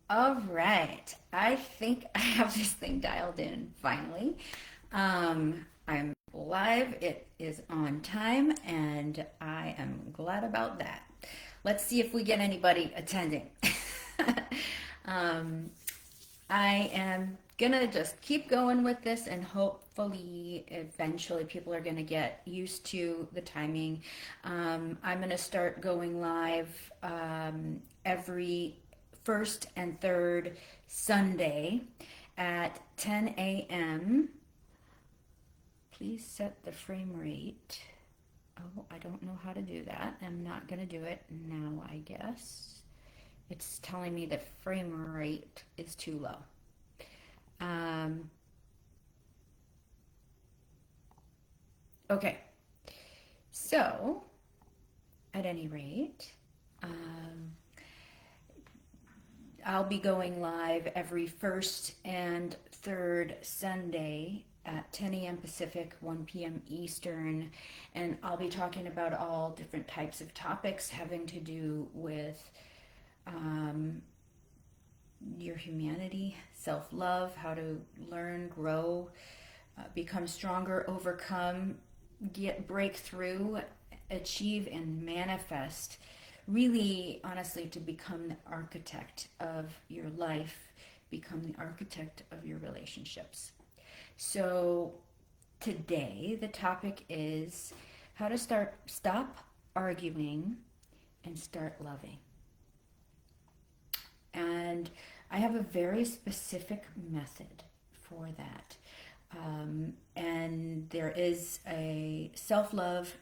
All right. I think I have this thing dialed in finally. I'm live. It is on time, and I am glad about that. Let's see if we get anybody attending. um, I am gonna just keep going with this, and hopefully, eventually, people are gonna get used to the timing. I'm gonna start going live every first and third Sunday at 10 a.m. Please set the frame rate. Oh, I don't know how to do that. I'm not gonna do it now, I guess. It's telling me the frame rate is too low. Um, okay, so at any rate, um, I'll be going live every first and third Sunday at 10 a.m. Pacific, 1 p.m. Eastern, and I'll be talking about all different types of topics having to do with um, your humanity, self love, how to learn, grow, become stronger, overcome, get breakthrough, achieve, and manifest. Really, honestly, to become the architect of your life, become the architect of your relationships. So, today, the topic is how to stop arguing and start loving. And I have a very specific method for that. And there is a self love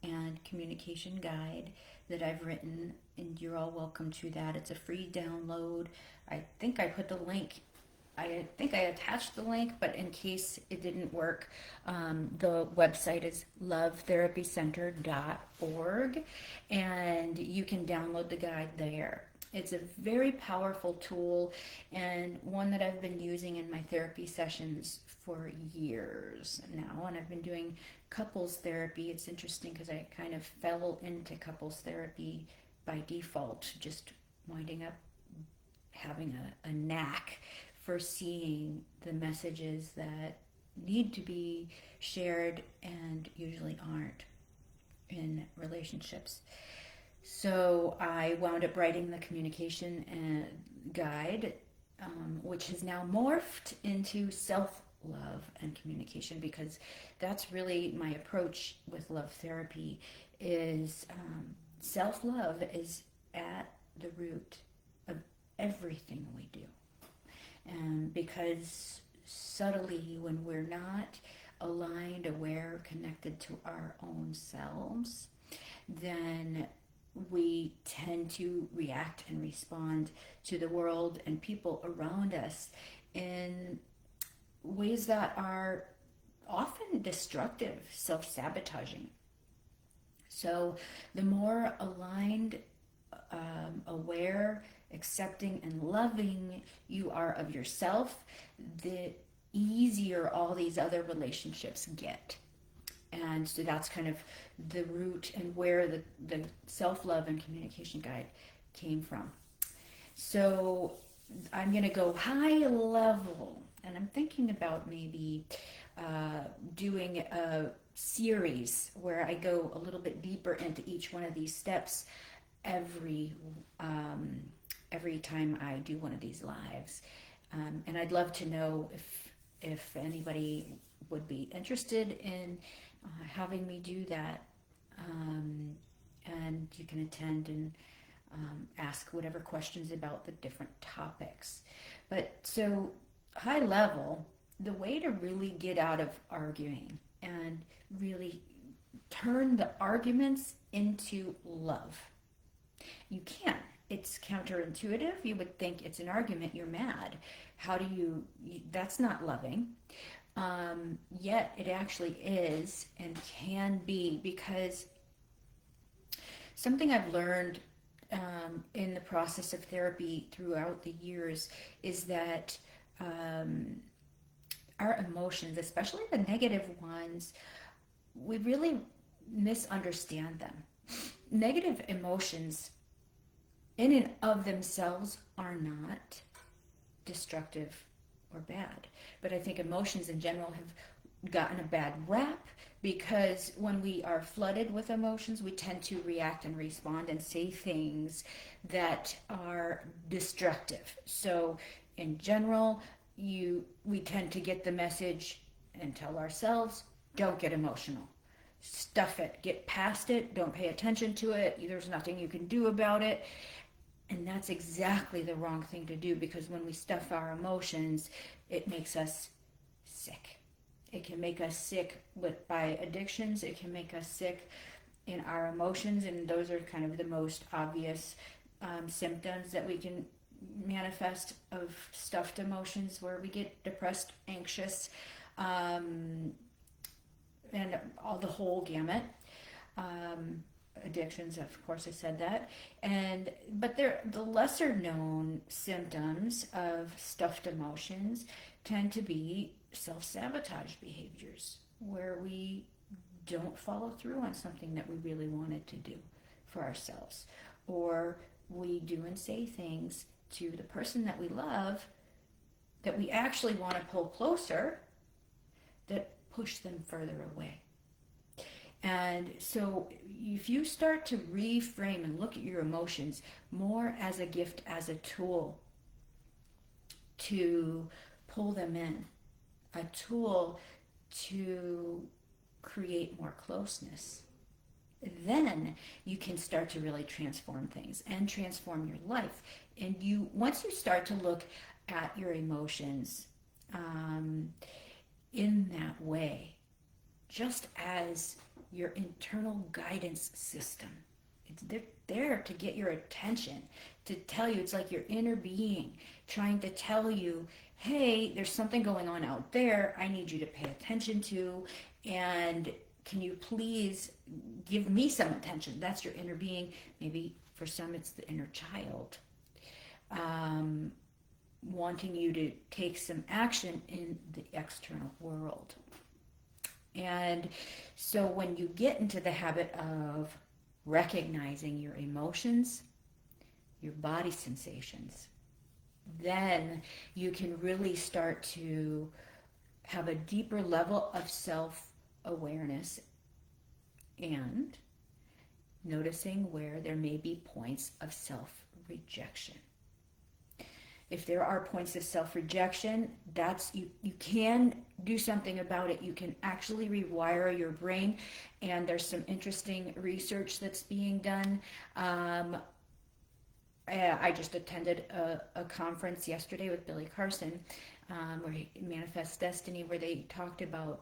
and communication guide that I've written, and you're all welcome to that. It's a free download. I think I put the link. I think I attached the link, but in case it didn't work, the website is lovetherapycenter.org, and you can download the guide there. It's a very powerful tool and one that I've been using in my therapy sessions for years now. And I've been doing couples therapy. It's interesting because I kind of fell into couples therapy by default, just winding up having a knack for seeing the messages that need to be shared and usually aren't in relationships. So I wound up writing the communication guide, which has now morphed into self love and communication, because that's really my approach with love therapy. Is self love is at the root of everything we do, and because subtly, when we're not aligned, aware, connected to our own selves, then we tend to react and respond to the world and people around us in ways that are often destructive, self sabotaging. So, the more aligned, aware, accepting, and loving you are of yourself, the easier all these other relationships get. And so that's kind of the root and where the self love and communication guide came from. So I'm going to go high level, and I'm thinking about maybe doing a series where I go a little bit deeper into each one of these steps every um, every time I do one of these lives. And I'd love to know if anybody would be interested in having me do that. Um, and you can attend and ask whatever questions about the different topics. But so, high level, the way to really get out of arguing and really turn the arguments into love. You can. It's counterintuitive. You would think it's an argument, you're mad. How do that's not loving. Yet it actually is and can be, because something I've learned in the process of therapy throughout the years is that um, our emotions, especially the negative ones, we really misunderstand them. Negative emotions in and of themselves are not destructive or bad. But I think emotions in general have gotten a bad rap because when we are flooded with emotions, we tend to react and respond and say things that are destructive. So in general, we tend to get the message and tell ourselves, don't get emotional. Stuff it, get past it, don't pay attention to it, there's nothing you can do about it. And that's exactly the wrong thing to do, because when we stuff our emotions, it makes us sick. It can make us sick by addictions. It can make us sick in our emotions, and those are kind of the most obvious symptoms that we can manifest of stuffed emotions, where we get depressed, anxious, and all the whole gamut. Addictions, of course I said that. But the lesser known symptoms of stuffed emotions tend to be self-sabotage behaviors, where we don't follow through on something that we really wanted to do for ourselves, or we do and say things to the person that we love that we actually want to pull closer, that push them further away. And so if you start to reframe and look at your emotions more as a gift, as a tool to pull them in, a tool to create more closeness, then you can start to really transform things and transform your life. And once you start to look at your emotions in that way, just as your internal guidance system, they're there to get your attention, to tell you, it's like your inner being trying to tell you, hey, there's something going on out there I need you to pay attention to, and can you please give me some attention? That's your inner being. Maybe for some it's the inner child, wanting you to take some action in the external world. And so when you get into the habit of recognizing your emotions, your body sensations, then you can really start to have a deeper level of self-awareness and noticing where there may be points of self-rejection. If there are points of self-rejection, you can do something about it. You can actually rewire your brain, and there's some interesting research that's being done. I just attended a conference yesterday with Billy Carson, where he Manifest Destiny, where they talked about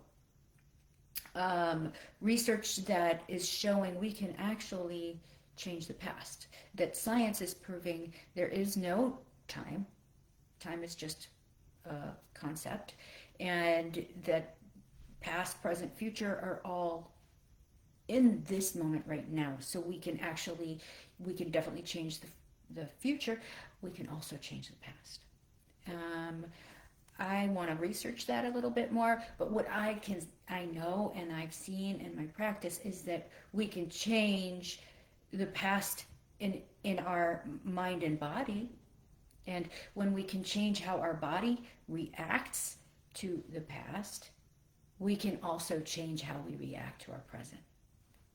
research that is showing we can actually change the past. That science is proving there is no time. Time is just a concept, and that past, present, future are all in this moment right now. So we can definitely change the future. We can also change the past. I want to research that a little bit more, but what I know and I've seen in my practice is that we can change the past in our mind and body. And when we can change how our body reacts to the past, we can also change how we react to our present.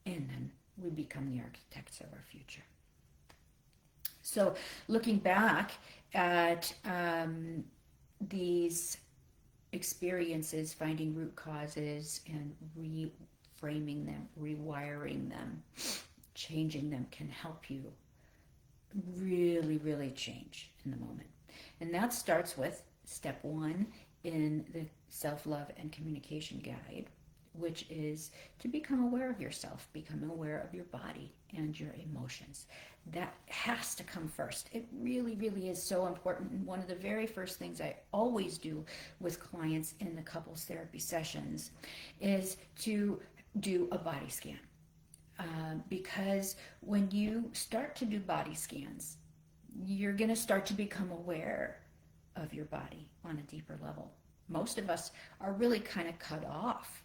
And then we become the architects of our future. So looking back at these experiences, finding root causes and reframing them, rewiring them, changing them can help you really, really change in the moment. And that starts with step 1 in the self-love and communication guide, which is to become aware of yourself, become aware of your body and your emotions. That has to come first. It really, really is so important. And one of the very first things I always do with clients in the couples therapy sessions is to do a body scan. Because when you start to do body scans, you're going to start to become aware of your body on a deeper level. Most of us are really kind of cut off.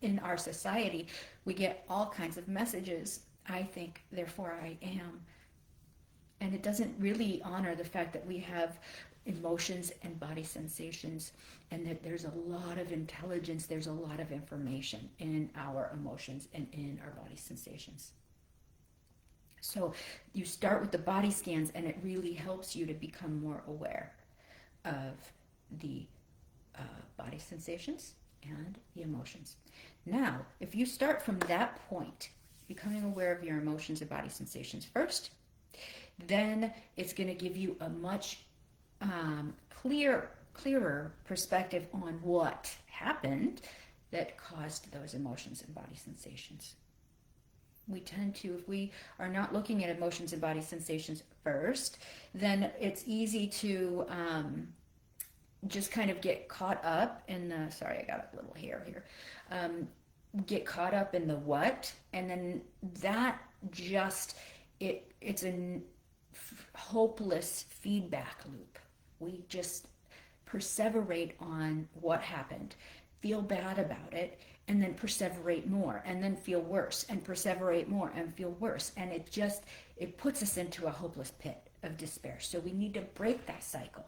In our society, we get all kinds of messages. I think, therefore I am. And it doesn't really honor the fact that we have emotions and body sensations, and that there's a lot of intelligence, there's a lot of information in our emotions and in our body sensations. So you start with the body scans, and it really helps you to become more aware of the body sensations and the emotions. Now, if you start from that point, becoming aware of your emotions and body sensations first, then it's going to give you a much clearer perspective on what happened that caused those emotions and body sensations. We tend to, if we are not looking at emotions and body sensations first, then it's easy to just kind of get caught up in the, sorry, I got a little hair here, get caught up in the what, and then that just, it's a hopeless feedback loop. We just perseverate on what happened, feel bad about it, and then perseverate more, and then feel worse, and perseverate more, and feel worse. And it puts us into a hopeless pit of despair. So we need to break that cycle.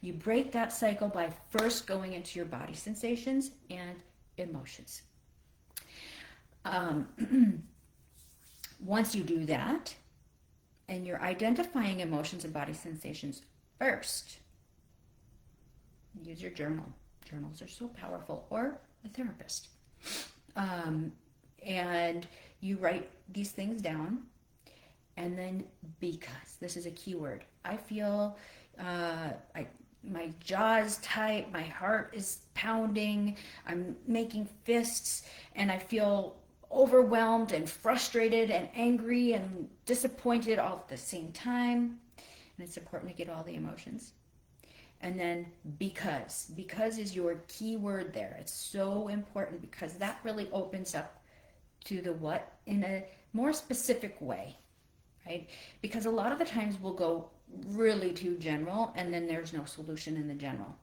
You break that cycle by first going into your body sensations and emotions. Once you do that, and you're identifying emotions and body sensations first, use your journal. Journals are so powerful, or a therapist. And you write these things down, and then because, this is a key word, I feel my jaw's tight, my heart is pounding, I'm making fists, and I feel overwhelmed and frustrated and angry and disappointed all at the same time. And it's important to get all the emotions. And then because is your key word there. It's so important, because that really opens up to the what in a more specific way, right? Because a lot of the times we'll go really too general, and then there's no solution in the general.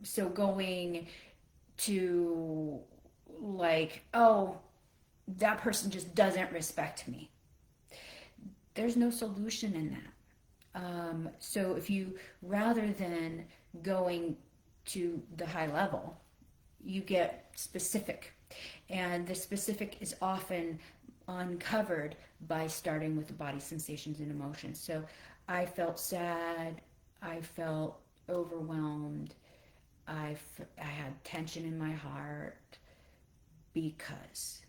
So going to, like, oh, that person just doesn't respect me. There's no solution in that. So if you, rather than going to the high level, you get specific. And the specific is often uncovered by starting with the body sensations and emotions. So I felt sad, I felt overwhelmed, I had tension in my heart, because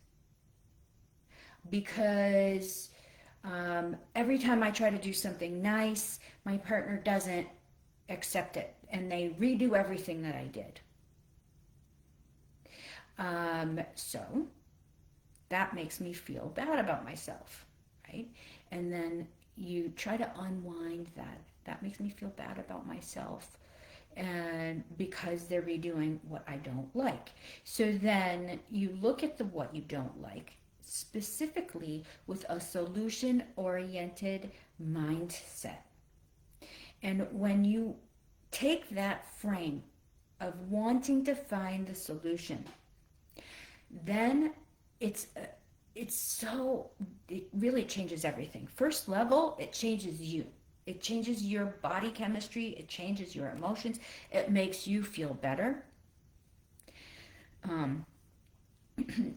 every time I try to do something nice, my partner doesn't accept it, and they redo everything that I did. So that makes me feel bad about myself, right? And then you try to unwind that. That makes me feel bad about myself, and because they're redoing what I don't like. So then you look at the what you don't like, specifically with a solution-oriented mindset. And when you take that frame of wanting to find the solution, then it really changes everything. First level, it changes you. It changes your body chemistry. It changes your emotions. It makes you feel better.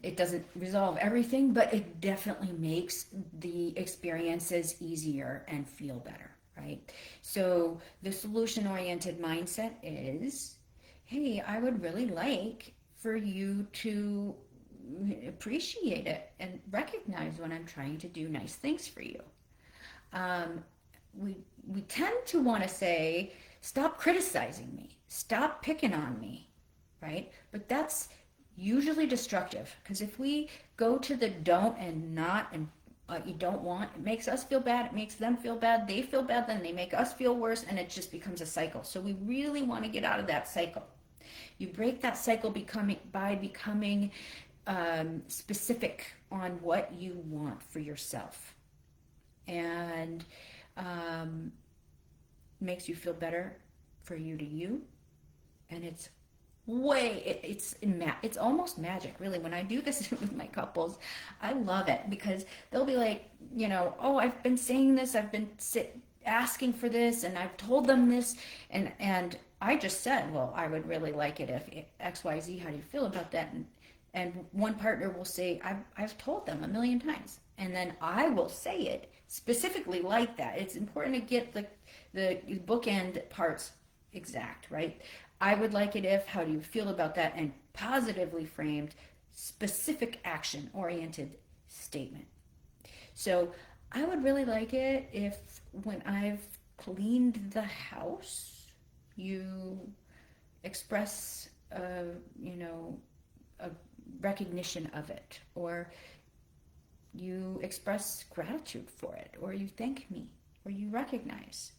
It doesn't resolve everything, but it definitely makes the experiences easier and feel better, right? So the solution-oriented mindset is, hey, I would really like for you to appreciate it and recognize when I'm trying to do nice things for you. We tend to want to say, stop criticizing me, stop picking on me, right? But that's usually destructive, because if we go to the don't and not and you don't want, it makes us feel bad, it makes them feel bad, they feel bad, then they make us feel worse, and it just becomes a cycle. So we really want to get out of that cycle. You break that cycle by becoming specific on what you want for yourself, and makes you feel better for you to you, and it's It's almost magic, really. When I do this with my couples, I love it because they'll be like, oh, I've been saying this, asking for this, and I've told them this, and I just said, well, I would really like it if XYZ. How do you feel about that? And one partner will say, I've told them a million times, and then I will say it specifically like that. It's important to get the bookend parts exact, right? I would like it if, how do you feel about that? And positively framed, specific action oriented statement. So I would really like it if, when I've cleaned the house, you express, a recognition of it, or you express gratitude for it, or you thank me, or you recognize.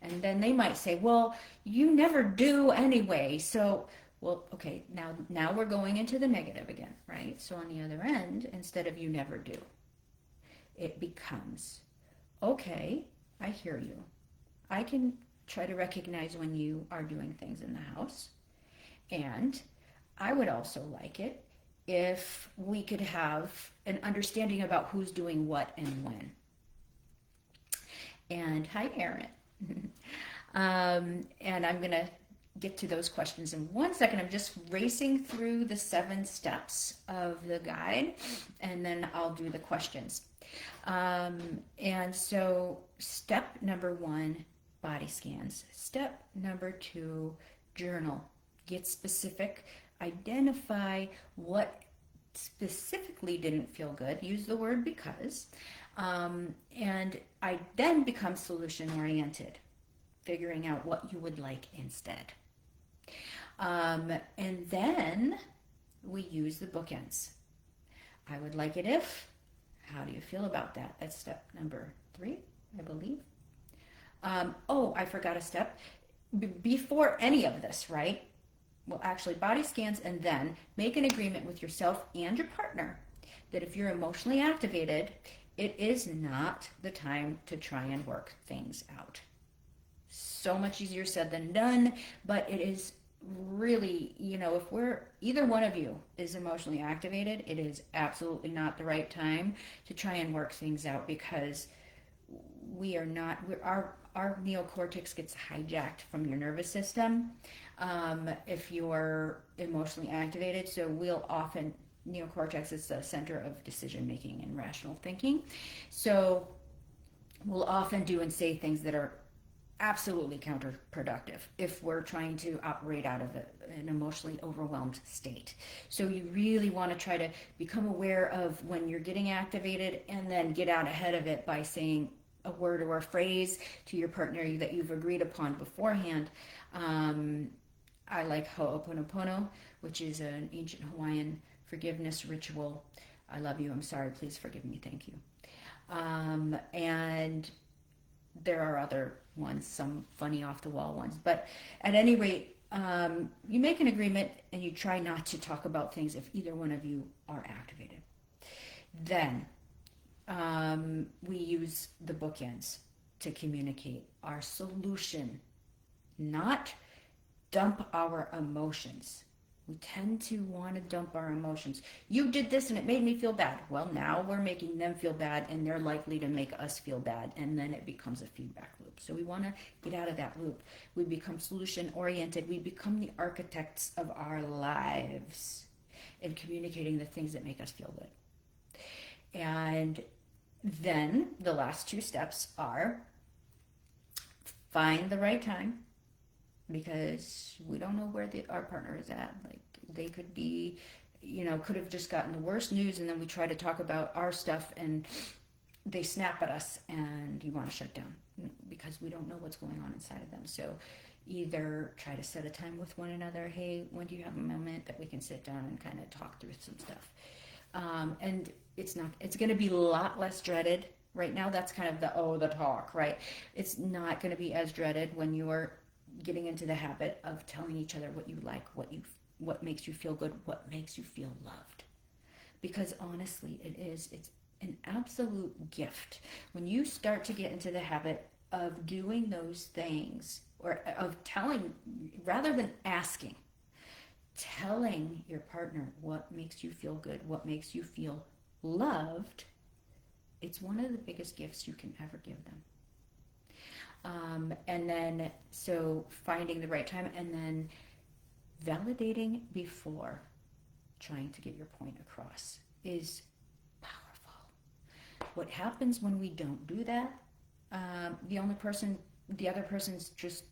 And then they might say, well, you never do anyway. So, well, okay, now we're going into the negative again, right? So on the other end, instead of you never do, it becomes, okay, I hear you. I can try to recognize when you are doing things in the house. And I would also like it if we could have an understanding about who's doing what and when. And hi, Erin. And I'm going to get to those questions in 1 second. I'm just racing through the 7 steps of the guide, and then I'll do the questions. And so step number 1, body scans. Step number 2, journal. Get specific. Identify what specifically didn't feel good. Use the word because. And I then become solution oriented, figuring out what you would like instead. And then we use the bookends. I would like it if, how do you feel about that? That's step number 3, I believe. I forgot a step. Before any of this, right? Well, actually, body scans, and then make an agreement with yourself and your partner that if you're emotionally activated, it is not the time to try and work things out. So much easier said than done, but it is really, if either one of you is emotionally activated, it is absolutely not the right time to try and work things out, because our neocortex gets hijacked from your nervous system if you're emotionally activated. So we'll often, neocortex is the center of decision making and rational thinking. So we'll often do and say things that are absolutely counterproductive if we're trying to operate out of an emotionally overwhelmed state. So you really want to try to become aware of when you're getting activated, and then get out ahead of it by saying a word or a phrase to your partner that you've agreed upon beforehand. I like Ho'oponopono, which is an ancient Hawaiian forgiveness ritual. I love you, I'm sorry, please forgive me, thank you. And there are other ones, some funny off the wall ones, but at any rate, you make an agreement and you try not to talk about things if either one of you are activated. Then we use the bookends to communicate our solution, not dump our emotions. We tend to want to dump our emotions. You did this and it made me feel bad. Well, now we're making them feel bad, and they're likely to make us feel bad, and then it becomes a feedback loop. So we want to get out of that loop. We become solution oriented. We become the architects of our lives in communicating the things that make us feel good. And then the last 2 steps are find the right time, because we don't know where our partner is at. Like, they could be, could have just gotten the worst news, and then we try to talk about our stuff and they snap at us, and you want to shut down because we don't know what's going on inside of them. So either try to set a time with one another. Hey, when do you have a moment that we can sit down and kind of talk through some stuff? And it's going to be a lot less dreaded. Right now, that's kind of the talk, right? It's not going to be as dreaded when you're getting into the habit of telling each other what you like, what makes you feel good, what makes you feel loved. Because honestly, it's an absolute gift when you start to get into the habit of doing those things, or of telling rather than asking. telling your partner what makes you feel good, what makes you feel loved, it's one of the biggest gifts you can ever give them. And then, so finding the right time, and then validating before trying to get your point across is powerful. What happens when we don't do that? The other person's just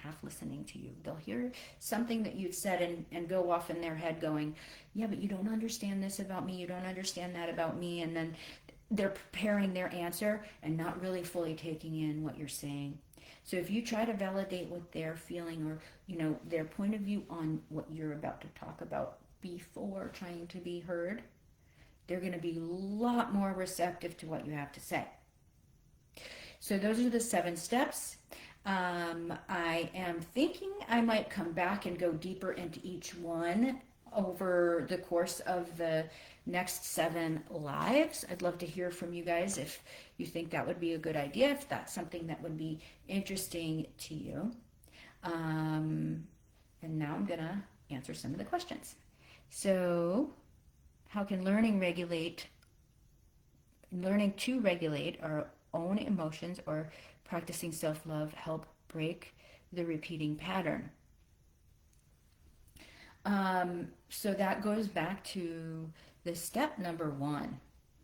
half listening to you. They'll hear something that you've said and go off in their head going, yeah, but you don't understand this about me, you don't understand that about me, and then they're preparing their answer and not really fully taking in what you're saying. So if you try to validate what they're feeling, or their point of view on what you're about to talk about before trying to be heard, they're going to be a lot more receptive to what you have to say. So those are the 7 steps. I am thinking I might come back and go deeper into each one over the course of the next 7 lives. I'd love to hear from you guys if you think that would be a good idea, if that's something that would be interesting to you. And now I'm gonna answer some of the questions. So, how can learning to regulate our own emotions or practicing self-love help break the repeating pattern? So that goes back to the step number 1,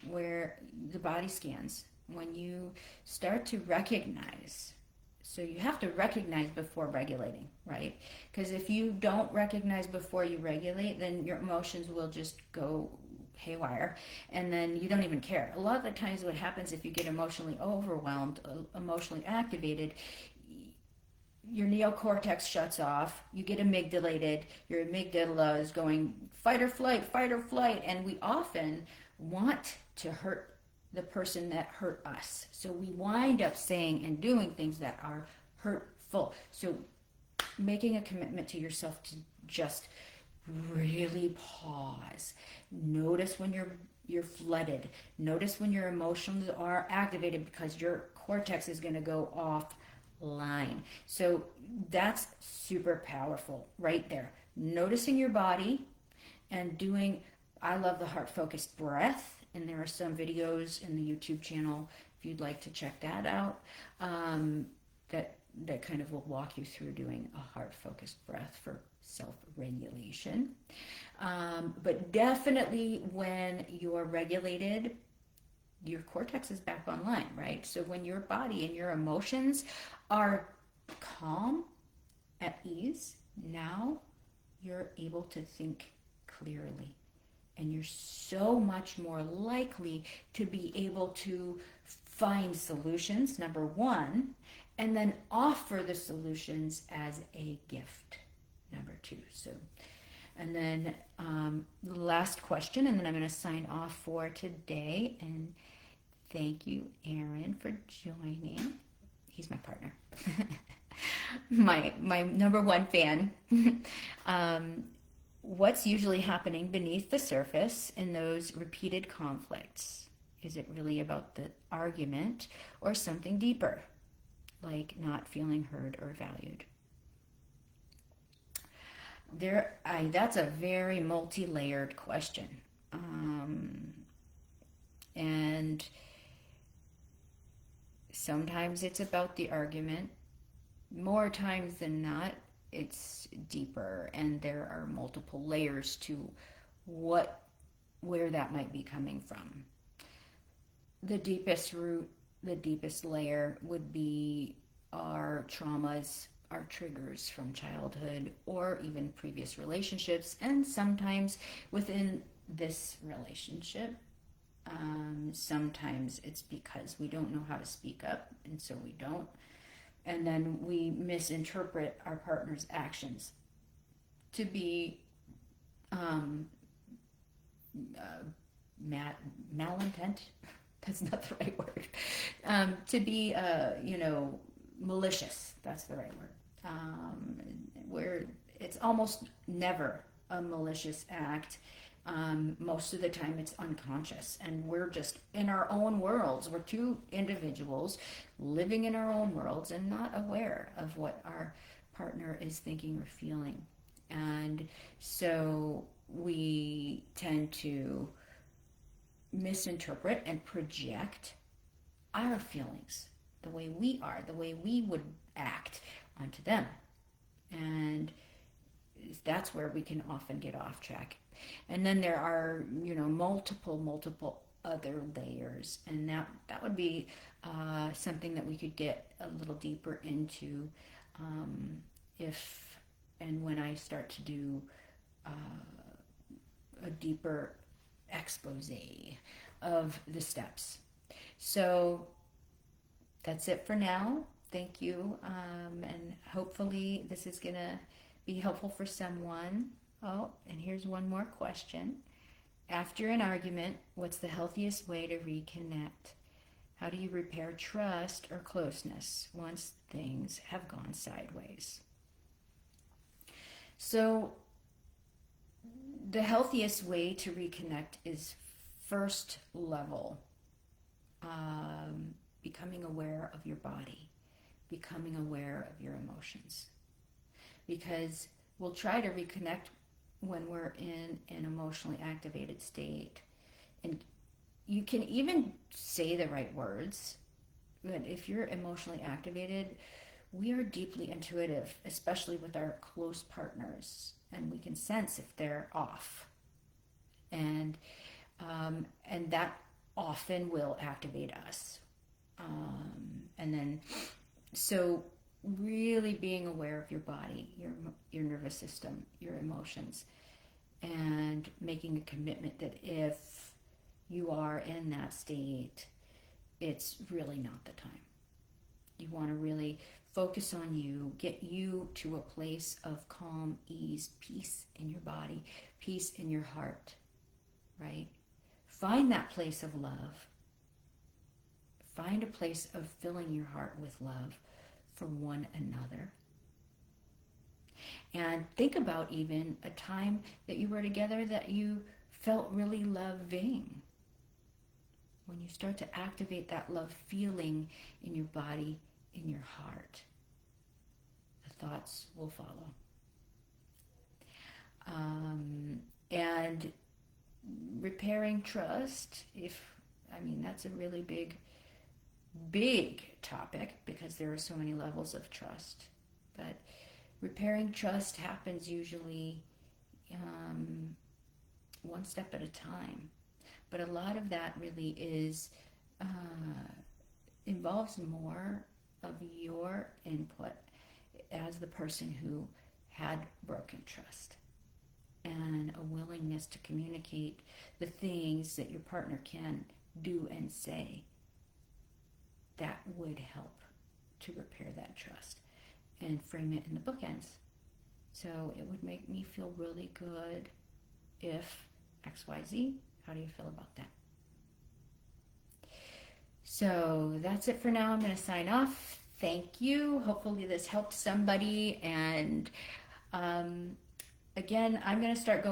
where the body scans. When you start to recognize, so you have to recognize before regulating, right? Because if you don't recognize before you regulate, then your emotions will just go haywire, and then you don't even care. A lot of the times what happens if you get emotionally overwhelmed, emotionally activated, your neocortex shuts off, you get amygdalated, your amygdala is going fight or flight, and we often want to hurt the person that hurt us. So we wind up saying and doing things that are hurtful. So making a commitment to yourself to just really pause. Notice when you're flooded. Notice when your emotions are activated, because your cortex is going to go offline. So that's super powerful right there. Noticing your body and doing, I love the heart focused breath, and there are some videos in the YouTube channel if you'd like to check that out, that kind of will walk you through doing a heart focused breath for self-regulation. But definitely when you're regulated, your cortex is back online, right? So when your body and your emotions are calm, at ease, now you're able to think clearly. And you're so much more likely to be able to find solutions, number 1, and then offer the solutions as a gift, number 2. So, and then the last question, and then I'm going to sign off for today. And thank you, Aaron, for joining. He's my partner. my number 1 fan. What's usually happening beneath the surface in those repeated conflicts? Is it really about the argument or something deeper, like not feeling heard or valued? That's a very multi-layered question. And sometimes it's about the argument. More times than not, it's deeper, and there are multiple layers to where that might be coming from. The deepest root, the deepest layer would be our traumas, our triggers from childhood or even previous relationships, and sometimes within this relationship. Sometimes it's because we don't know how to speak up, and so we don't. And then we misinterpret our partner's actions to be malintent. That's not the right word. To be, malicious. That's the right word. Where it's almost never a malicious act. Most of the time it's unconscious, and we're just in our own worlds. We're 2 individuals living in our own worlds and not aware of what our partner is thinking or feeling. And so we tend to misinterpret and project our feelings, the way we are, the way we would act onto them. And that's where we can often get off track. And then there are, multiple other layers, and that would be something that we could get a little deeper into if and when I start to do a deeper expose of the steps. So that's it for now. Thank you, and hopefully this is gonna be helpful for someone. Oh, and here's one more question. After an argument, what's the healthiest way to reconnect? How do you repair trust or closeness once things have gone sideways? So the healthiest way to reconnect is first level, becoming aware of your body, becoming aware of your emotions. Because we'll try to reconnect when we're in an emotionally activated state. And you can even say the right words, but if you're emotionally activated, we are deeply intuitive, especially with our close partners, and we can sense if they're off. And that often will activate us. And then, so really being aware of your body, your nervous system, your emotions, and making a commitment that if you are in that state, it's really not the time. You want to really focus on you, get you to a place of calm, ease, peace in your body, peace in your heart, right? Find that place of love. Find a place of filling your heart with love for one another. And think about even a time that you were together that you felt really loving. When you start to activate that love feeling in your body, in your heart, the thoughts will follow. And repairing trust, that's a really big topic because there are so many levels of trust. But repairing trust happens usually one step at a time. But a lot of that really involves more of your input as the person who had broken trust, and a willingness to communicate the things that your partner can do and say that would help to repair that trust and frame it in the bookends. So it would make me feel really good if XYZ. How do you feel about that? So that's it for now. I'm going to sign off. Thank you. Hopefully this helped somebody. And again, I'm going to start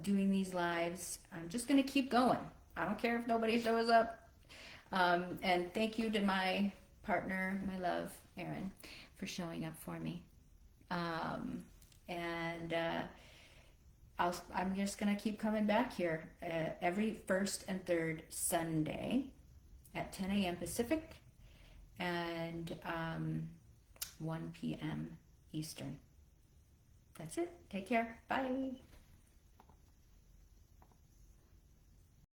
doing these lives. I'm just going to keep going. I don't care if nobody shows up. And thank you to my partner, my love, Erin, for showing up for me. I'm just going to keep coming back here every first and third Sunday at 10 a.m. Pacific and 1 p.m. Eastern. That's it. Take care. Bye.